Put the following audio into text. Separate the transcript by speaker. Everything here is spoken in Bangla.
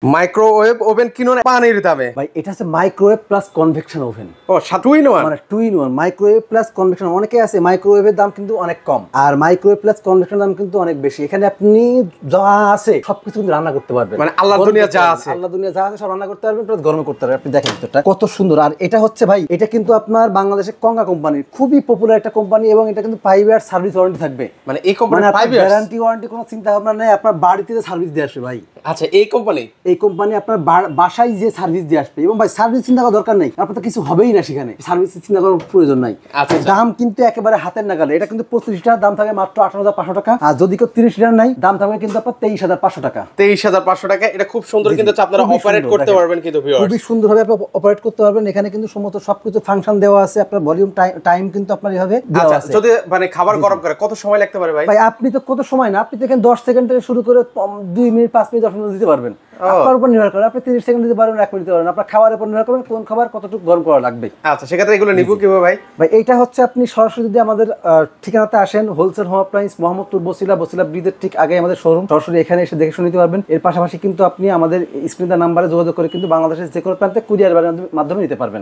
Speaker 1: মাইক্রোওয়েভ ওভেন কিনুন পানির দামে।
Speaker 2: ভাই এটা হচ্ছে মাইক্রোওয়েভ প্লাস কনভেকশন ওভেন।
Speaker 1: ও টু ইন ওয়ান,
Speaker 2: মানে two in one microwave plus convection. অনেকে আছে মাইক্রোওয়েভের দাম কিন্তু অনেক কম, আর মাইক্রোওয়েভ প্লাস কনভেকশন দাম কিন্তু অনেক বেশি। এখানে আপনি যা আছে সবকিছু কিন্তু রান্না করতে পারবেন,
Speaker 1: মানে আল্লাহ দুনিয়া যা আছে,
Speaker 2: আল্লাহ দুনিয়া যা আছে সব রান্না করতে পারবেন, প্লাস গরম করতে পারবেন। আপনি দেখেন এটা কত সুন্দর। আর এটা হচ্ছে ভাই, এটা কিন্তু আপনার বাংলাদেশের কঙ্গা কোম্পানির খুবই পপুলার একটা কোম্পানি, এবং এটা কিন্তু 5 ইয়ার সার্ভিস ওয়ারেন্টি থাকবে।
Speaker 1: মানে এই কোম্পানি 5 ইয়ার
Speaker 2: গ্যারান্টি ওয়ারেন্টি কোনো চিন্তা ভাবনা নেই, আপনার বাড়িতে সার্ভিস দিয়ে আসবে ভাই।
Speaker 1: আচ্ছা, এই কোম্পানি
Speaker 2: আপনার বাসায় যে সার্ভিস দিয়ে আসবে, এবং ভাই সার্ভিস চিন্তা করার দরকার নেই, আপনার তো কিছু হবেই না সেখানে, সার্ভিস চিন্তা করার প্রয়োজন নাই। দাম কিন্তু একেবারে হাতের নাগালে। এটা কিন্তু 25 লিটার দাম থাকে মাত্র 18,500 টাকা, আর যদি কেউ 30 লিটার নাই দাম থাকবে কিন্তু আপনার 23,500 টাকা।
Speaker 1: 23,500 টাকা। এটা খুব সুন্দর, কিন্তু আপনারা অপারেট করতে পারবেন কিন্তু ভিউয়ার্স,
Speaker 2: খুবই সুন্দরভাবে আপনি অপারেট করতে পারবেন। এখানে কিন্তু সমস্ত সবকিছু ফাংশন দেওয়া আছে, আপনার ভলিউম টাইম কিন্তু আপনার এইভাবে দেওয়া আছে।
Speaker 1: যদি মানে খাবার গরম করে কত সময় লাগতে পারে ভাই?
Speaker 2: ভাই আপনি তো কত সময় না, আপনি তো এখানে 10 সেকেন্ড থেকে শুরু করে 2 মিনিট 5 মিনিট 10 মিনিট দিতে পারবেন। আপনার উপর নির্ভর করে, আপনি 30 সেকেন্ড দিতে পারবেন, 1 মিনিট দিতে পারবেন, আপনার খাবারের উপর নির্ভর করে কোন খাবার কতটুকু গরম করা লাগবে।
Speaker 1: আচ্ছা, সেক্ষেত্রে এগুলো নিব কিভাবে ভাই?
Speaker 2: ভাই এইটা হচ্ছে আপনি সরাসরি যদি আমাদের ঠিকানাতে আসেন, wholesale home appliance Mohammadpur Basila ব্রিজের ঠিক আগে আমাদের শোরুম, সরাসরি এখানে এসে দেখে শুনে নিতে পারবেন। এর পাশাপাশি কিন্তু আপনি আমাদের স্ক্রিনে নাম্বারে যোগাযোগ করে কিন্তু বাংলাদেশের যে কোনো প্রান্তে কুরিয়ার মাধ্যমে নিতে পারবেন।